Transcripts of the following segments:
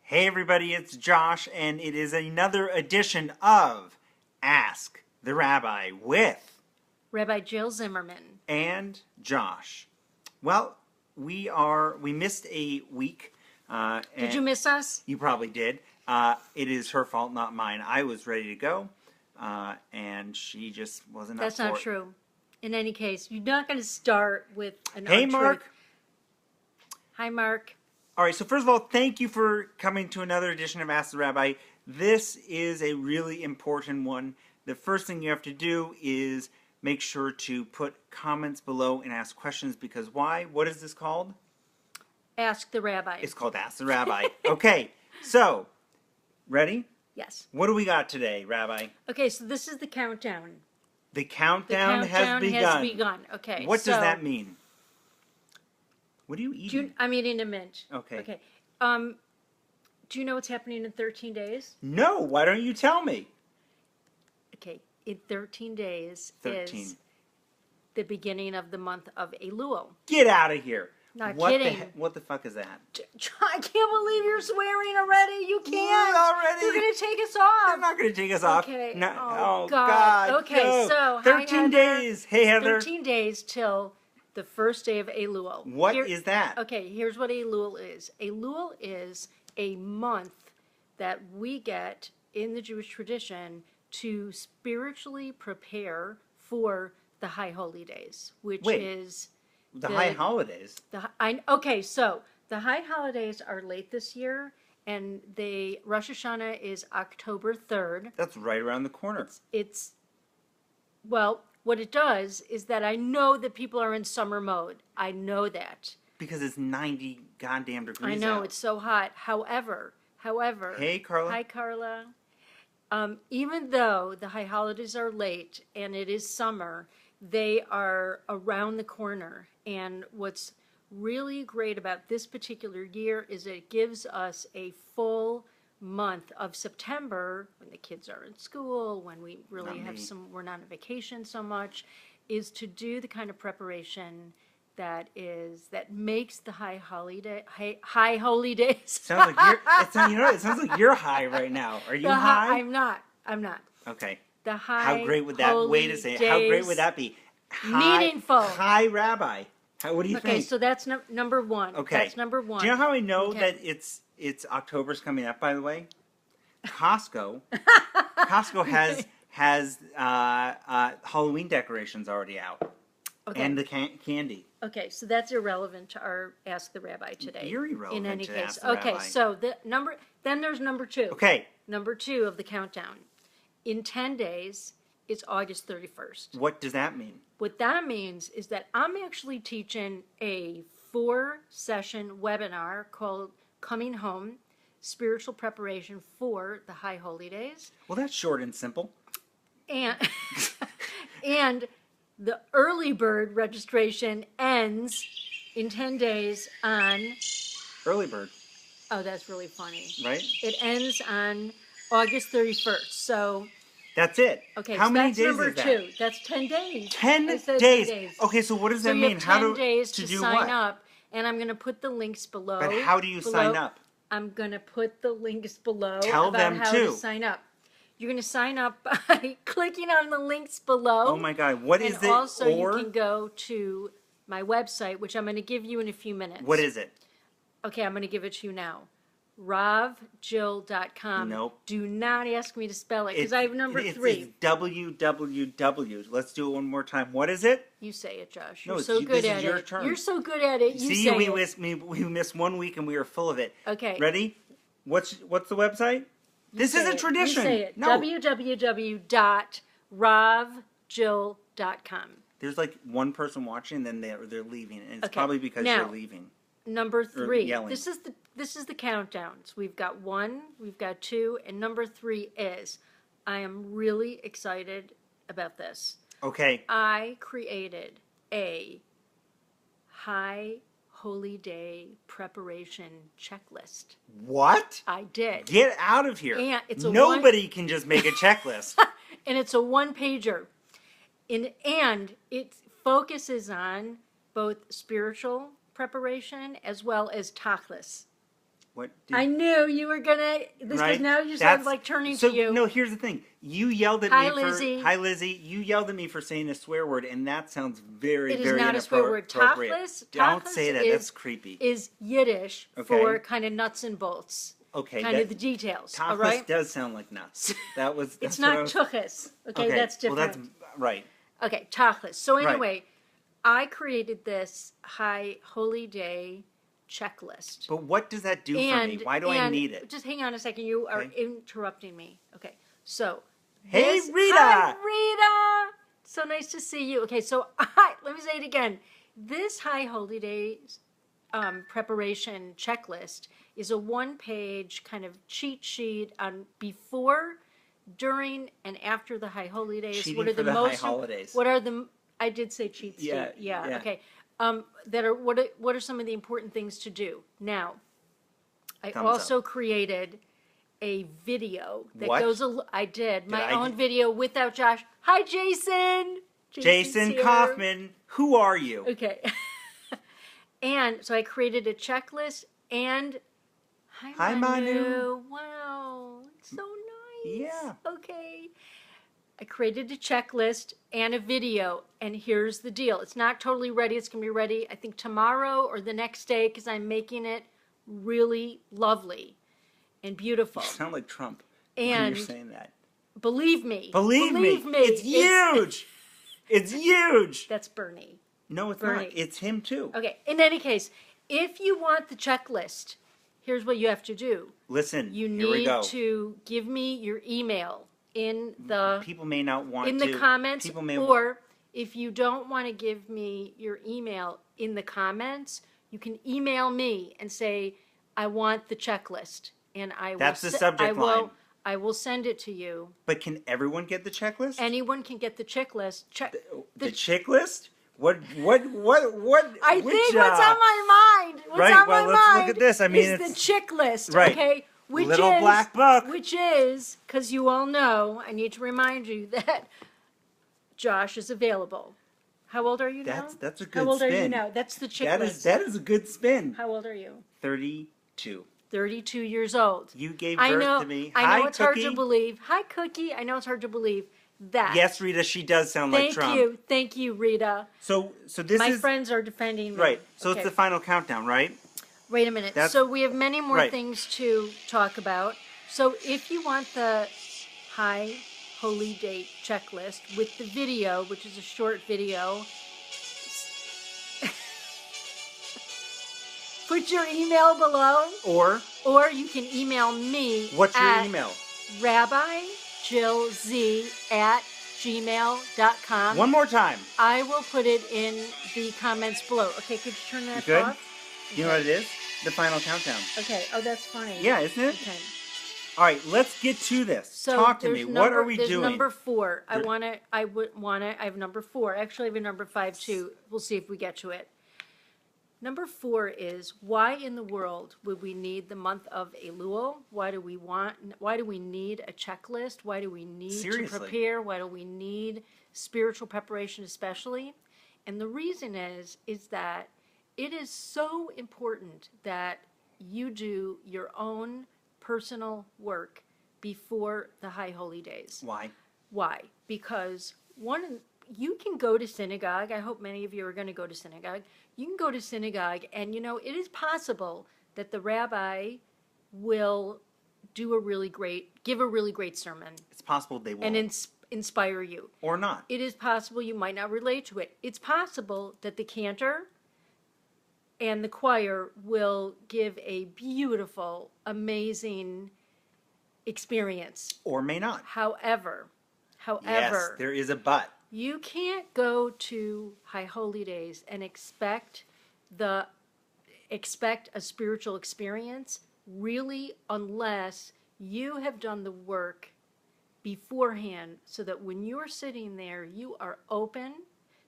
Hey everybody, it's Josh, and it is another edition of Ask the Rabbi with Rabbi Jill Zimmerman and Josh. Well, we missed a week. Did you miss us? You probably did. It is her fault, not mine. I was ready to go, and she just wasn't That's up for not it. true. In any case, you're not going to start with an Hey, untruth. Mark. Hi, Mark. All right, so first of all, thank you for coming to another edition of Ask the Rabbi. This is a really important one. The first thing you have to do is make sure to put comments below and ask questions, because why? What is this called? Ask the Rabbi. It's called Ask the Rabbi. Okay, so, ready? Yes. What do we got today, Rabbi? Okay, so this is the countdown. The countdown has begun. Okay. What does that mean? What are you eating? I'm eating a mint. Okay. Okay. Do you know what's happening in 13 days? No, why don't you tell me? Okay, in 13 days 13. is the beginning of the month of Elul. Get out of here. Not What kidding. What the fuck is that? I can't believe you're swearing already. You can't. Already? You're going to take us off. They're not going to take us off. Okay. No. Oh, God. God. Okay, no. so, hi, 13 Heather. days. Hey, Heather. 13 days till the first day of Elul. What is that? Okay, here's what Elul is. Elul is a month that we get in the Jewish tradition to spiritually prepare for the High Holy Days, which is The high holidays. Okay, so the High Holidays are late this year, and Rosh Hashanah is October 3rd. That's right around the corner. Well, what it does is that I know that people are in summer mode. I know that. Because it's 90 goddamn degrees I know, out. it's so hot. However. Hey, Carla. Hi, Carla. Even though the high holidays are late and it is summer, they are around the corner. And what's really great about this particular year is it gives us a full month of September, when the kids are in school, when we really we're not on vacation so much, is to do the kind of preparation that makes the high holy days. Sounds like it sounds like you're high right now. Are you high? I'm not. Okay. The high How great would that? Wait a second. How great would that be? Meaningful. High Rabbi. What do you think? Okay, so that's number one. Okay. That's number one. Do you know how I know that it's October's coming up? By the way, Costco has Halloween decorations already out. Okay. And the candy. Okay, so that's irrelevant to our Ask the Rabbi today. You're irrelevant in any to case. Ask the Okay, Rabbi. so then there's number two. Okay. Number two of the countdown. In 10 days, it's August 31st. What does that mean? What that means is that I'm actually teaching a 4-session webinar called Coming Home, Spiritual Preparation for the High Holy Days. Well, that's short and simple. And the early bird registration ends in 10 days on... Early bird. Oh, that's really funny. Right? It ends on August 31st. So... That's it. Okay, how so many that's days number is that? 2. That's 10 days. 10 I said days. 10 days. Okay, so what does that you mean? have 10 days to do sign what? up, and I'm going to put the links below. But how do you sign up? I'm going to put the links below Tell about them how too. to sign up. You're going to sign up by clicking on the links below. Oh my God, what is it? And also you can go to my website, which I'm going to give you in a few minutes. What is it? Okay, I'm going to give it to you now. ravjill.com. Nope. Do not ask me to spell it, because I have number 3. It's www. Let's do it one more time. What is it? You say it, Josh. No, You're so good at your it. turn. You're so good at it. You say it. We missed 1 week and we were full of it. Okay. Ready? What's the website? This is a tradition. You say it. No. www.ravjill.com. There's like one person watching, and then they're leaving, and it's Okay. probably because Now, you're leaving. Number 3. yelling. This is the countdowns. We've got 1, we've got 2, and number 3 is I am really excited about this. Okay. I created a High Holy Day preparation checklist. What? I did. Get out of here. And it's Nobody can just make a checklist. And it's a 1-pager. And it focuses on both spiritual preparation as well as tachlis. What? I knew you were gonna. This Right? because now you That's- sound like turning so, to you. No, here's the thing. You yelled at Hi, me Lizzie. for Hi Lizzie. You yelled at me for saying a swear word, and that sounds very, It is very not a swear word. inappropriate. Tachlis. Don't Tachlis say that. That's creepy. Is Yiddish Okay. for kind of nuts and bolts. Okay, Kind of the details. All Tachlis right. does sound like nuts. That's It's what I not was- tuchus. Okay, that's different. Well, that's right. Okay, tachlis. So Right. anyway, I created this high holy day checklist. But what does that do for me? Why do I need it? Just hang on a second. You are Okay. interrupting me. Okay, so. Hey, Rita! Hi, Rita! So nice to see you. Okay, so let me say it again. This High Holy Days preparation checklist is a one-page kind of cheat sheet on before, during, and after the High Holy Days. Cheating What are for the the most? high holidays. What are the? I did say cheat sheet. Yeah, Yeah. yeah. Okay. What are some of the important things to do? Now, I Thumbs also created a video that What? goes. I did my I own d- video without Josh. Hi, Jason. Jason's Jason here. Kaufman, who are you? Okay. And so I created a checklist and Hi, Manu. Wow, it's so nice. Yeah. Okay. I created a checklist and a video, and here's the deal. It's not totally ready. It's going to be ready, I think, tomorrow or the next day because I'm making it really lovely and beautiful. You sound like Trump when And you're saying that. believe me. Believe me. It's huge. It's huge. That's Bernie. No, it's Bernie. not. It's him too. Okay, in any case, if you want the checklist, here's what you have to do. Listen, You here we need go. to give me your email in the People may not want in to. the comments, People may or if you don't want to give me your email in the comments, you can email me and say, I want the checklist. And I will That's the subject line. I will send it to you. But can everyone get the checklist? Anyone can get the checklist. The checklist? What? I which, think what's on my mind. What's right, on well, my let's mind look at this. I mean, is it's- the chick list, Right. okay? Which Little is, black book. Which is, because you all know, I need to remind you that Josh is available. How old are you now? That's a good How old are you spin. now? That's the chick That list. is that is a good spin. How old are you? 32. 32 years old. You gave birth to me. I know Hi, it's Cookie. hard to believe. Hi, Cookie. I know it's hard to believe that. Yes, Rita, she does sound like Trump. Thank you, Rita. So this My is friends are defending me. right. So Okay. it's the final countdown, right? Wait a minute. That's- So we have many more right. things to talk about. So if you want the High Holy Date checklist with the video, which is a short video, put your email below, Or or you can email me. what's your at email? RabbiJillZ@gmail.com. One more time. I will put it in the comments below. Okay, could you turn that You good? off? You know what it is? The final countdown. Okay. Oh, that's funny. Yeah, isn't it? Okay. All right, let's get to this. So Talk to me. there's What are we there's doing? number 4. I There- have number 4. Actually, I have a number 5 too. We'll see if we get to it. Number 4 is, why in the world would we need the month of Elul? Why do we need a checklist? Why do we need Seriously. to prepare? Why do we need spiritual preparation especially? And the reason is that it is so important that you do your own personal work before the High Holy Days. Why? Why? Because you can go to synagogue. I hope many of you are going to go to synagogue. You can go to synagogue, and it is possible that the rabbi will give a really great sermon It's possible they won't. and inspire you. or not. It is possible you might not relate to it. It's possible that the cantor and the choir will give a beautiful, amazing experience. Or may not. However, Yes, there is a but. you can't go to High Holy Days and expect a spiritual experience really unless you have done the work beforehand so that when you're sitting there, you are open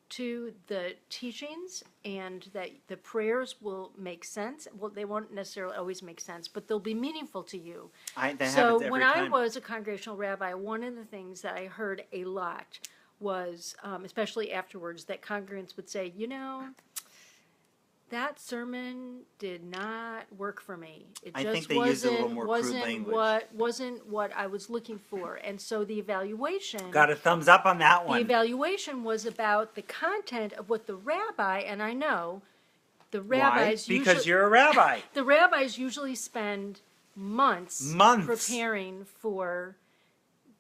to the teachings and that the prayers will make sense. Well, they won't necessarily always make sense, but they'll be meaningful to you. That So happens every when time. I was a congregational rabbi, one of the things that I heard a lot was, especially afterwards, that congregants would say, that sermon did not work for me. It I just think they used a little more crude wasn't language. wasn't what I was looking for. And so the evaluation Got a thumbs up on that the one. evaluation was about the content of what the rabbi, and I know the Why? rabbis Because usually, you're a rabbi. the rabbis usually spend months preparing for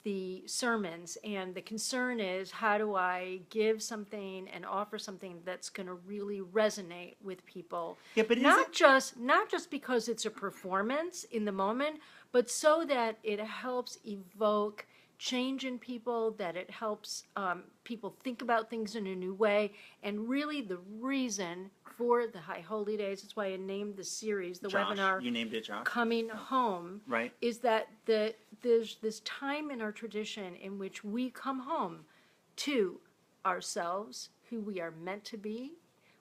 the sermons, and the concern is, how do I give something and offer something that's going to really resonate with people? Yeah, but not just because it's a performance in the moment, but so that it helps evoke change in people, that it helps people think about things in a new way, and really the reason for the High Holy Days, that's why I named the series, the Josh, webinar, you named it Josh? Coming Home, Right. is that there's this time in our tradition in which we come home to ourselves, who we are meant to be.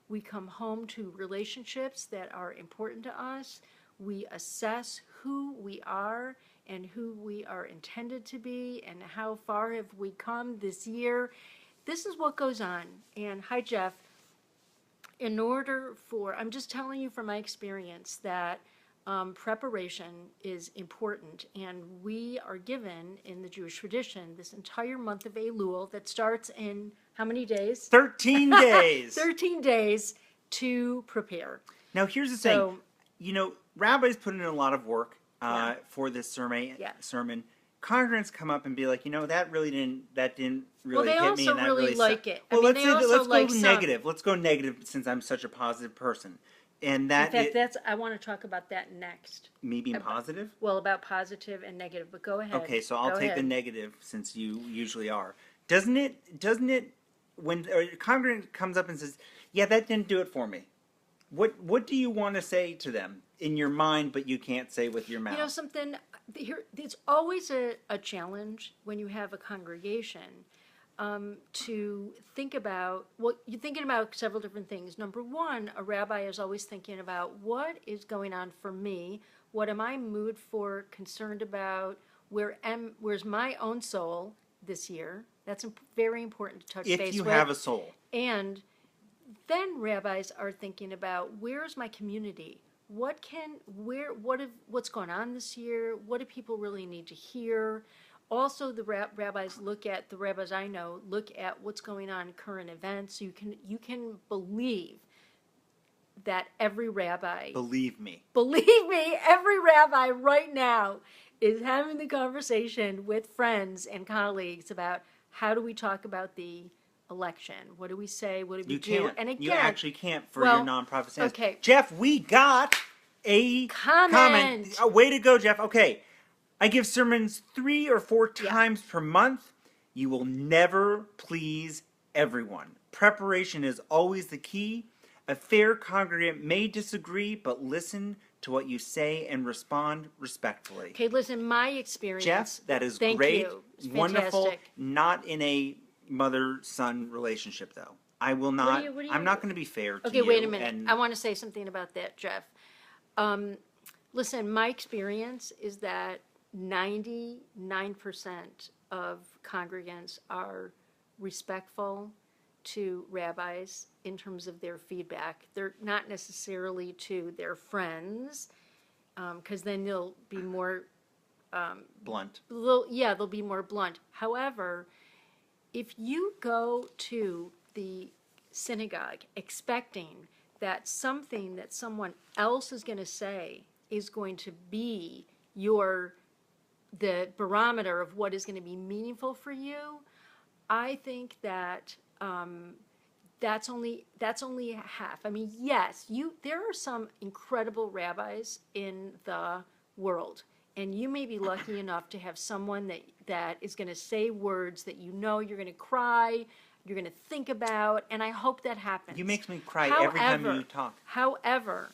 We come home to relationships that are important to us. We assess who we are and who we are intended to be and how far have we come this year. This is what goes on. And hi, Jeff. I'm just telling you from my experience that preparation is important, and we are given in the Jewish tradition this entire month of Elul that starts in how many days? 13 days. 13 days to prepare. Now, here's the thing. You know, rabbis put in a lot of work for this sermon. Congregants come up and be like, that didn't really hit me. Well, they also really like it. Well, let's go negative. Let's go negative since I'm such a positive person. And that in fact, I want to talk about that next. Me being positive? Well, about positive and negative, but go ahead. Okay, so I'll take the negative since you usually are. Doesn't it, when a congregant comes up and says, yeah, that didn't do it for me, what do you want to say to them in your mind, but you can't say with your mouth? You know something, it's always a challenge when you have a congregation to think about, you're thinking about several different things. Number one, a rabbi is always thinking about what is going on for me, what am I moved for, concerned about, where's my own soul this year. That's very important to touch base with. If you have a soul. And then rabbis are thinking about, where's my community? What's going on this year? What do people really need to hear? Also, the rabbis the rabbis I know look at what's going on in current events. You can believe that every rabbi, believe me, every rabbi right now is having the conversation with friends and colleagues about how do we talk about the election? What do we say? What do we do? And again, you actually can't for your nonprofit stance. Okay, Jeff, we got a comment. Oh, way to go, Jeff. Okay. I give sermons 3 or 4 times per month. You will never please everyone. Preparation is always the key. A fair congregant may disagree, but listen to what you say and respond respectfully. Okay, listen, my experience. Jeff, that is great. Wonderful. Not in a mother-son relationship, though. I will not. I'm not going to be fair to you. Okay, wait a minute. I want to say something about that, Jeff. Listen, my experience is that 99% of congregants are respectful to rabbis in terms of their feedback. They're not necessarily to their friends, because then they'll be more blunt. They'll be more blunt. However, if you go to the synagogue expecting that something that someone else is going to say is going to be the barometer of what is going to be meaningful for you, I think that that's only half. I mean, yes, there are some incredible rabbis in the world, and you may be lucky enough to have someone that is going to say words that you're going to cry, you're going to think about, and I hope that happens. You make me cry every time you talk. However,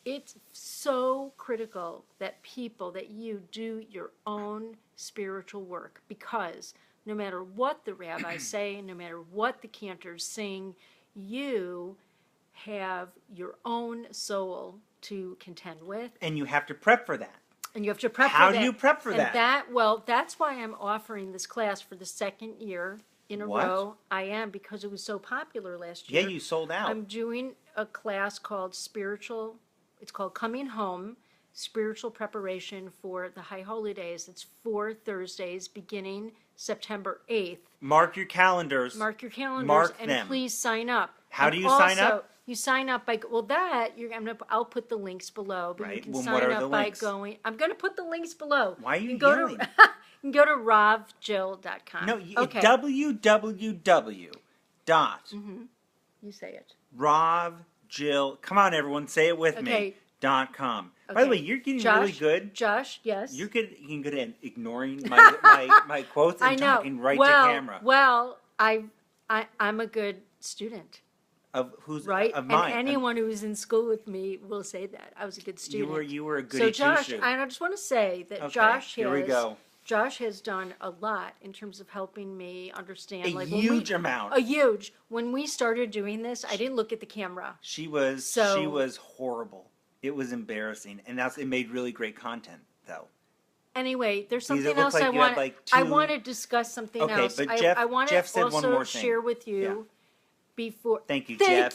it's so critical that you do your own spiritual work, because no matter what the rabbis say, no matter what the cantors sing, you have your own soul to contend with. And you have to prep for that. How do you prep for that? That's why I'm offering this class for the second year in a row. I am, because it was so popular last year. Yeah, you sold out. I'm doing a class called it's called Coming Home, Spiritual Preparation for the High Holidays. It's 4 Thursdays beginning September 8th. Mark your calendars. Mark your calendars Mark and them. please sign up. How And do you sign also, up? You sign up by I'll put the links below, but you Right. can Well, sign what are up the by links? going. I'm going to put the links below. Why are you can go yelling? To, you can go to ravjill.com. No, okay. www. dot You say it. Jill. Come on, everyone, say it with Okay. me. .com. Okay. By the way, you're getting really good. Josh, yes. You're getting good at ignoring my quotes and I know. talking right to camera. Well, I'm a good student. Of who's Right? of mine. And anyone who was in school with me will say that. I was a good student. You were a goody So Josh, two-shoe. and I just want to say that Okay, here we go. Josh has done a lot in terms of helping me understand. A huge amount. A huge. When we started doing this, I didn't look at the camera. She was horrible. It was embarrassing, and it made really great content, though. Anyway, there's Because it something looked else like you had, like, I two- want to discuss something Okay, else. but I want Jeff to said one also more thing. share with you Yeah. before. Thank you, Jeff.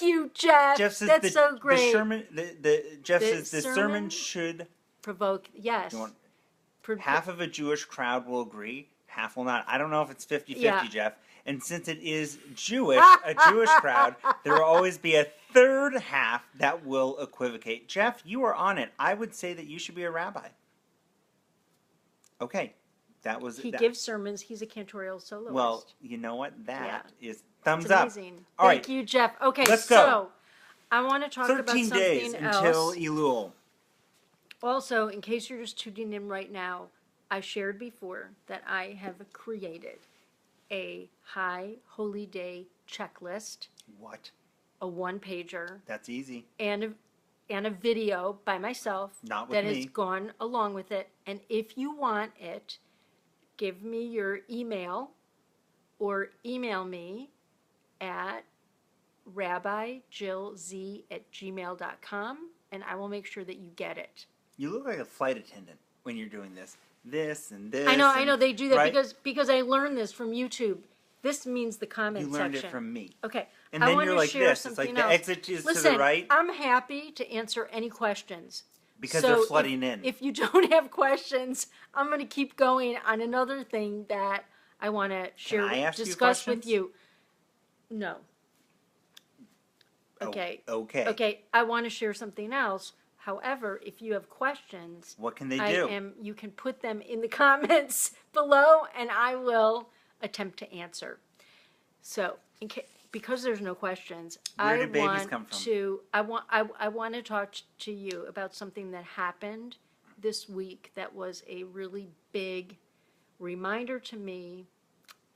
Jeff says That's so great. Jeff The says the sermon sermon should. Provoke. Yes. You want- Pro- Half of a Jewish crowd will agree, half will not. I don't know if it's 50-50, Yeah. Jeff. And since it is Jewish, a Jewish crowd, there will always be a third half that will equivocate. Jeff, you are on it. I would say that you should be a rabbi. Okay. That was He that. gives sermons. He's a cantorial soloist. Well, you know what? That is It's thumbs up. amazing. All Thank right. you, Jeff. Okay, Let's go. so I want to talk about 13 something days else. until Elul. Also, in case you're just tuning in right now, I shared before that I have created a High Holy Day checklist, What? a one-pager, That's easy. and a video by myself Not with that me. has gone along with it. And if you want it, give me your email or email me at rabbijillz@gmail.com, and I will make sure that you get it. You look like a flight attendant when you're doing this. This and this. I know they do that right? because I learned this from YouTube. This means the You comment learned section. it from me. Okay. And I then want you're to like share this. It's like something the else. exit is Listen, to the right. I'm happy to answer any questions. Because So they're flooding in. If you don't have questions, I'm going to keep going on another thing that I want to share, I ask you discuss with questions? you. No. Oh, Okay. okay. Okay. I want to share something else. However, if you have questions, What can they do? you can put them in the comments below, and I will attempt to answer. So, because there's no questions, Where did babies come from? I want to talk to you about something that happened this week that was a really big reminder to me,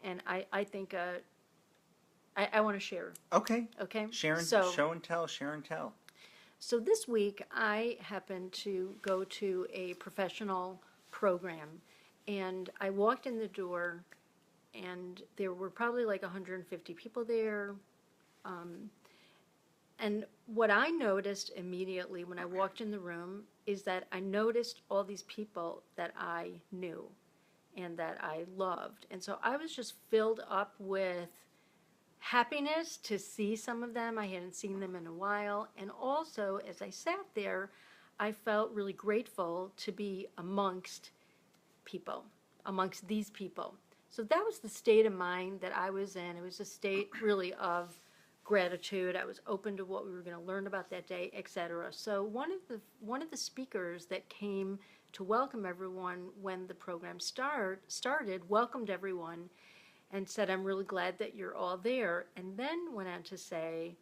and I think I want to share. Okay. Okay. Show and tell. Share and tell. So this week I happened to go to a professional program, and I walked in the door, and there were probably like 150 people there. And what I noticed immediately when I walked in the room is that I noticed all these people that I knew and that I loved. And so I was just filled up with happiness to see some of them. I hadn't seen them in a while. And also, as I sat there, I felt really grateful to be amongst people, amongst these people. So that was the state of mind that I was in. It was a state really of gratitude. I was open to what we were going to learn about that day, etc. So one of the speakers that came to welcome everyone when the program started welcomed everyone and said, "I'm really glad that you're all there," and then went on to say,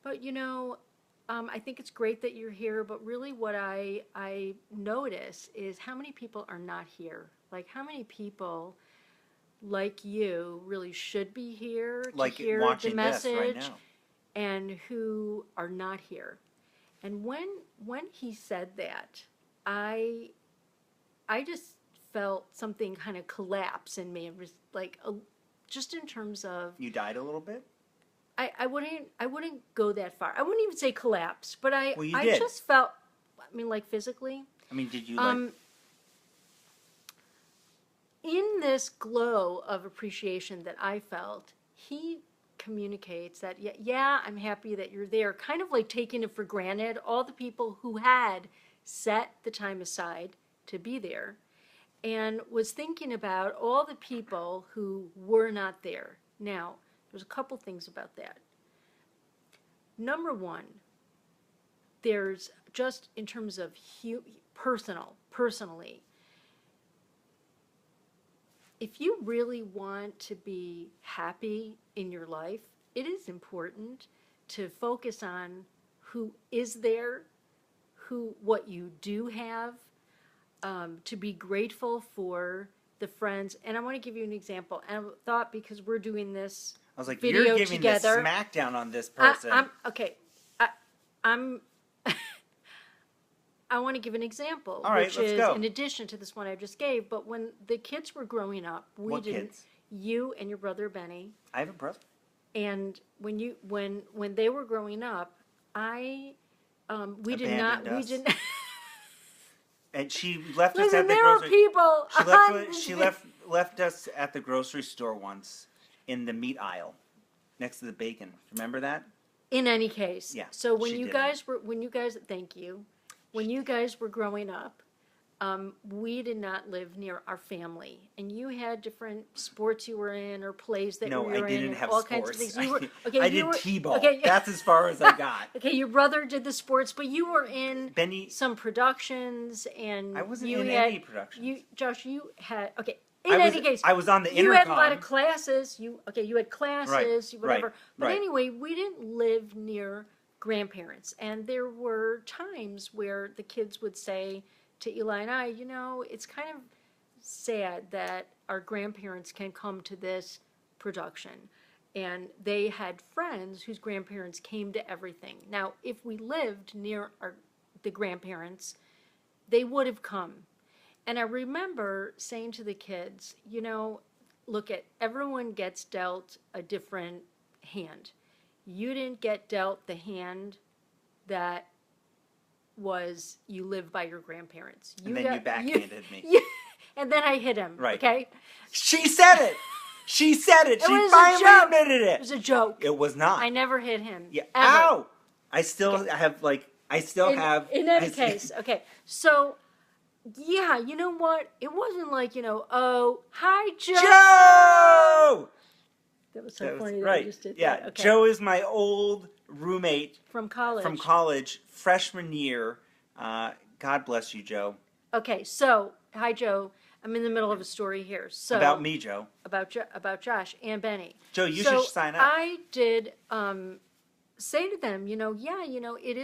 "But I think it's great that you're here, but really what I notice is how many people are not here. Like how many people like you really should be here to Like hear watching the message this right now. and who are not here." And when he said that, I just felt something kind of collapse in me. It was like just in terms of You died a little bit? I wouldn't go that far. I wouldn't even say collapse, but I did. just felt, like physically. I mean, did you In this glow of appreciation that I felt, he communicates that, yeah, I'm happy that you're there, kind of like taking it for granted, all the people who had set the time aside to be there, and was thinking about all the people who were not there. Now, there's a couple things about that. Number one, there's just in terms of personally, if you really want to be happy in your life, it is important to focus on who is there, what you do have, to be grateful for the friends. And I want to give you an example. And I thought, because we're doing this I was like, video you're giving together, the smackdown on this person. I want to give an example, All right, which let's is go. in addition to this one I just gave. But when the kids were growing up, What kids? You and your brother Benny, I have a brother. and when they were growing up, we Abandoned us. didn't. And she left us Listen, at the there are grocery. people. She left us at the grocery store once in the meat aisle, next to the bacon. Remember that? In any case, Yeah, so when she you did. guys were when you guys were growing up, we did not live near our family, and you had different sports you were in or plays that No, you were I in, didn't and have all sports. kinds of things. You were, I you did were, t-ball. Okay, That's as far as I got. Okay, your brother did the sports, but you were in Benny, some productions, and I wasn't you in had, any production. Josh, you had I case, I was on the you intercom. had a lot of classes. You had classes, whatever. right, But right. anyway, we didn't live near grandparents, and there were times where the kids would say to Eli and I, it's kind of sad that our grandparents can come to this production. And they had friends whose grandparents came to everything. Now, if we lived near the grandparents, they would have come. And I remember saying to the kids, look, everyone gets dealt a different hand. You didn't get dealt the hand that was you live by your grandparents. And then you backhanded me. And then I hit him. Right. Okay? She said it. She said it. She was a finally joke. admitted It it. was a joke. It was not. I never hit him. Yeah. Ever. Ow! I still have In any case, okay. So, yeah, you know what? It wasn't like, oh, hi, Joe. Joe! That was so That was funny that right. I just did Yeah. that. Okay. Joe is my old roommate From college. freshman year. God bless you, Joe. Okay, so, hi, Joe. I'm in the middle of a story here. So About me, Joe. About Josh and Benny. Joe, you should sign up. I did say to them, it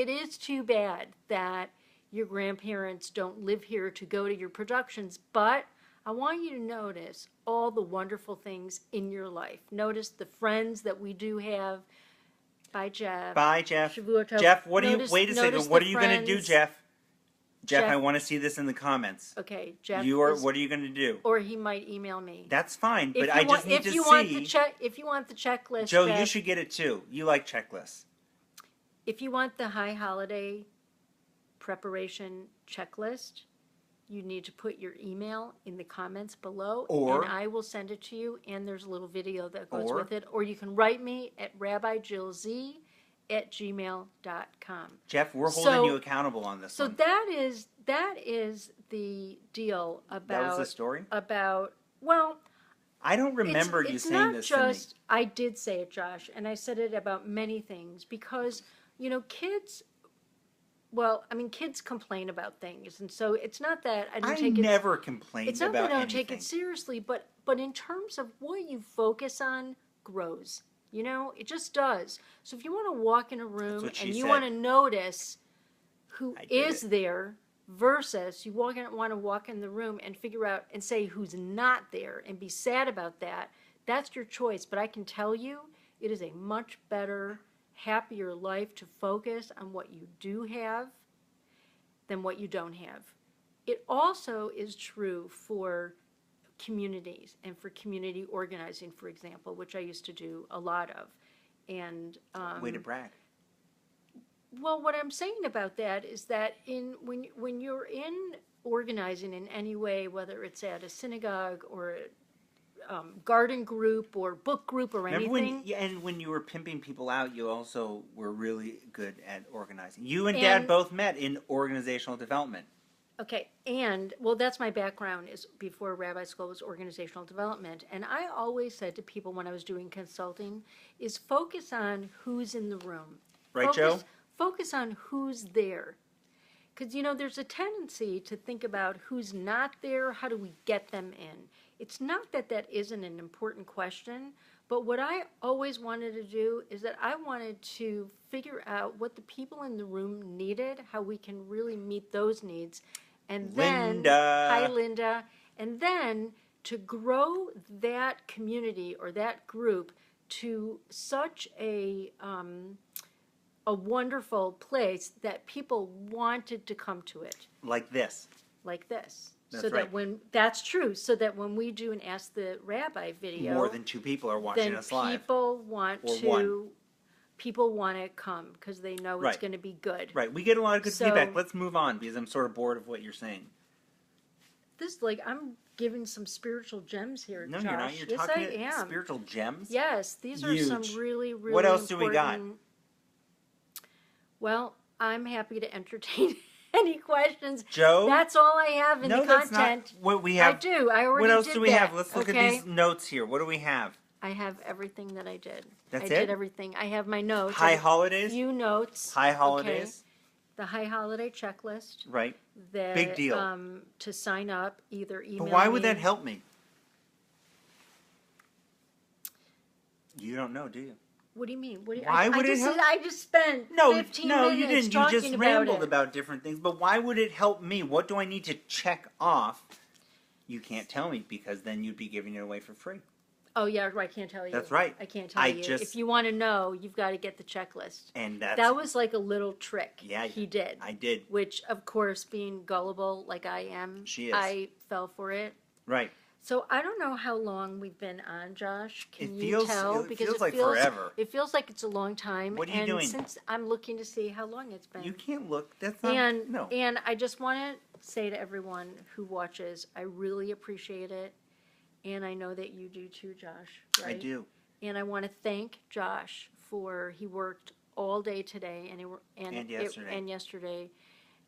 is too bad that your grandparents don't live here to go to your productions, but I want you to notice all the wonderful things in your life. Notice the friends that we do have. Bye, Jeff. Bye, Jeff. Shavua Tov. Jeff, wait a second. Notice What the are you going to do, friends. Jeff? Jeff, Jeff. I want to see this in the comments. Okay, Jeff. What are you going to do? Or he might email me. That's fine, but If I you want- just need if to you see. want if you want the checklist, Joe, Jeff, you should get it too. You like checklists. If you want the high holiday preparation checklist, you need to put your email in the comments below, Or- and I will send it to you, and there's a little video that goes Or- with it. Or you can write me at rabbijillz@gmail.com. Jeff, we're So- holding you accountable on this So one. that is the deal about That was the story? well, I don't remember it's you saying not this just, to me. I did say it, Josh, and I said it about many things because, kids, kids complain about things, and so it's not that I don't I take it. never complained It's not about that I don't anything. take it seriously, but in terms of what you focus on grows. It just does. So if you want to walk in a room what she and you said. want to notice who I did is it. there versus you want to walk in the room and figure out and say who's not there and be sad about that, that's your choice. But I can tell you it is a much better, happier life to focus on what you do have than what you don't have. It also is true for communities and for community organizing, for example, which I used to do a lot of. And Way to brag. well, what I'm saying about that is that when you're in organizing in any way, whether it's at a synagogue or garden group or book group or Remember anything. and when you were pimping people out, you also were really good at organizing. You and Dad both met in organizational development. Okay, and well, that's my background. Is before Rabbi School was organizational development, and I always said to people when I was doing consulting, is focus on who's in the room. Right, Joe? Focus on who's there. Because, there's a tendency to think about who's not there, how do we get them in? It's not that that isn't an important question, but what I always wanted to do is that I wanted to figure out what the people in the room needed, how we can really meet those needs. And then, Linda. Hi, Linda. And then to grow that community or that group to such a wonderful place that people wanted to come to it. Like this. Like this. That's so right. That's true. So that when we do an Ask the Rabbi video, More than 2 people are watching then us live. people want to come because they know it's Right. going to be good. Right. We get a lot of good So- feedback. Let's move on because I'm sort of bored of what you're saying. This I'm giving some spiritual gems here, No, Josh. you're not. You're yes, talking I am. spiritual gems. Yes, these are some Huge. really, really What else do we got? important- Well, I'm happy to entertain any questions. Joe? That's all I have in No, the that's content. not what we have. I do. I already What else did do we that, have? Let's look okay? at these notes here. What do we have? I have everything that I did. That's I it? did everything. I have my notes. High I have holidays? A few notes. High okay? holidays. The high holiday checklist. Right. That, Big deal. To sign up, either email But why would me. that help me? You don't know, do you? What do you mean? Why would it help? I just spent 15 No, minutes you didn't. You talking just about rambled it. about different things. But why would it help me? What do I need to check off? You can't tell me because then you'd be giving it away for free. Oh yeah, I can't tell you. That's right. I can't tell you. If you want to know, you've got to get the checklist. And that was like a little trick. Yeah, he did. I did. Which, of course, being gullible like I am, She is. I fell for it. Right. So I don't know how long we've been on, Josh. Can It you feels- tell? it feels like forever. It feels like it's a long time. What are you and doing? Since I'm looking to see how long it's been. You can't look. That's not. And no. and I just want to say to everyone who watches, I really appreciate it, and I know that you do too, Josh. Right? I do. And I want to thank Josh for he worked all day today And yesterday. and yesterday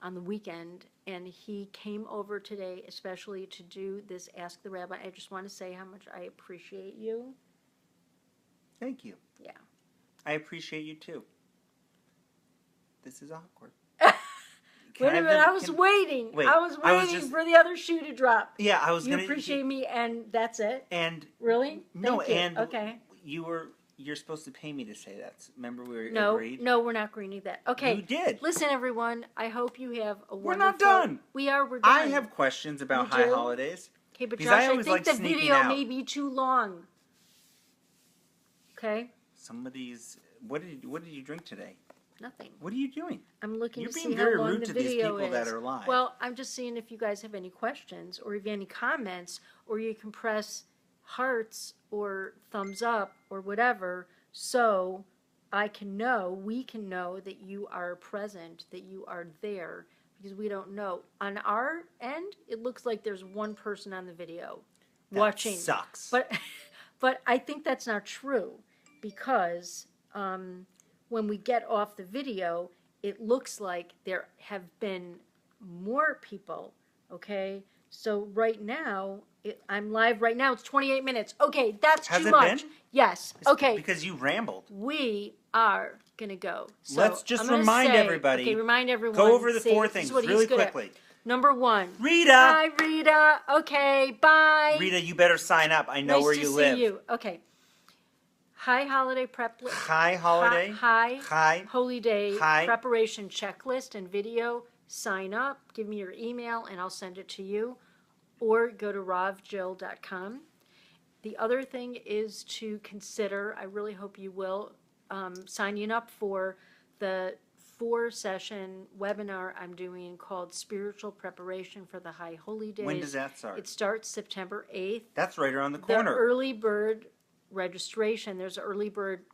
on the weekend, and he came over today especially to do this Ask the Rabbi. I just want to say how much I appreciate you. Thank you. Yeah. I appreciate you too. This is awkward. Wait a minute, I was waiting. Wait, I was I was waiting just- for the other shoe to drop. Yeah, I was You gonna. appreciate me, and that's it. And Really? no, Thank you. and Okay. You're supposed to pay me to say that. Remember we were No, agreed. no, we're not agreeing to that. Okay. You did. Listen, everyone. I hope you have a wonderful. We're not done. We're done. I have questions about You high do? holidays. Okay, but because I Josh, I always think like the sneaking video out. may be too long. Okay. Somebody's. What did you drink today? Nothing. What are you doing? I'm looking You're to being see very how long rude the to these video people that is. are live. Well, I'm just seeing if you guys have any questions or if you have any comments, or you can press hearts or thumbs up or whatever, so we can know that you are present, that you are there, because we don't know. On our end, it looks like there's one person on the video That watching. sucks. But I think that's not true, because when we get off the video, it looks like there have been more people, okay? So right now, I'm live right now. It's 28 minutes. Okay, that's Has too it much. been? Yes. It's Okay. Because you rambled. We are going to go. So Let's just I'm gonna remind say- everybody. Okay, remind everyone. Go over the See, 4 this is things what he's really good at. quickly. Number 1. Rita. Hi, Rita. Okay, bye. Rita, you better sign up. I know nice where to you see live. you. Okay. High holiday prep. High holiday. High holy day High. preparation checklist and video. Sign up. Give me your email, and I'll send it to you. Or go to ravjill.com. The other thing is to consider, I really hope you will, signing up for the 4-session webinar I'm doing called Spiritual Preparation for the High Holy Days. When does that start? It starts September 8th. That's right around the The corner. early bird registration, there's an early bird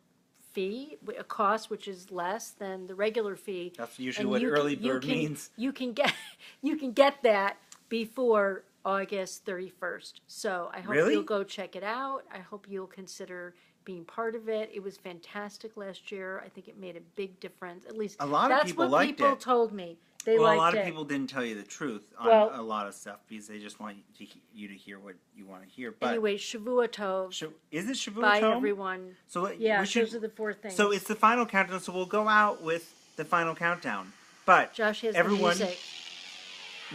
fee, a cost which is less than the regular fee. That's usually And what you early can- you bird can- means. You can get that before August 31st. So I hope Really? you'll go check it out. I hope you'll consider being part of it. It was fantastic last year. I think it made a big difference. At least A lot of that's people what liked people it. told me. They Well, a liked lot of it. people didn't tell you the truth on Well- a lot of stuff because they just want you to hear what you want to hear. But Anyway, Shavua Tov. is it Shavuot Bye, Tov? everyone. So Yeah, we should, those are the 4 things. So it's the final countdown. So we'll go out with the final countdown. But Josh has everyone, the music.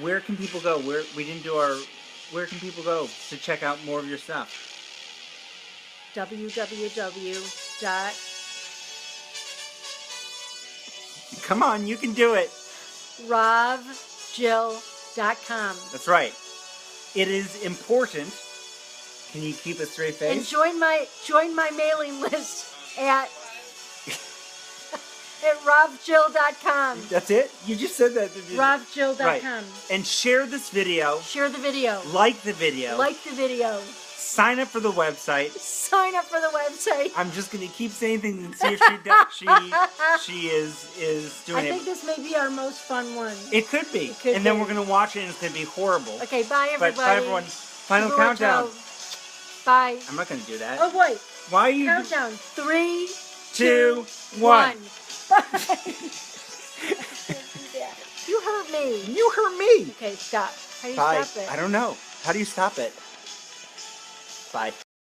where can people go? Where can people go to check out more of your stuff? www. Come on, you can do it. ravjill.com. That's right. It is important. Can you keep a straight face? And join my mailing list at ravjill.com. That's it? You just said that. ravjill.com. Right. And share this video. Share the video. Like the video. Like the video. Sign up for the website. Sign up for the website. I'm just going to keep saying things and see if she is doing I think it. this may be our most fun one. It could be. could And then be. we're going to watch it and it's going to be horrible. Okay, bye everybody. But bye everyone. Final Shavua countdown. Tov. Bye. I'm not going to do that. Oh wait. Why are you... Countdown. 3, 2, 1. Bye. You heard me. You heard me. Okay, stop. How do you Bye. stop it? I don't know. How do you stop it? Bye.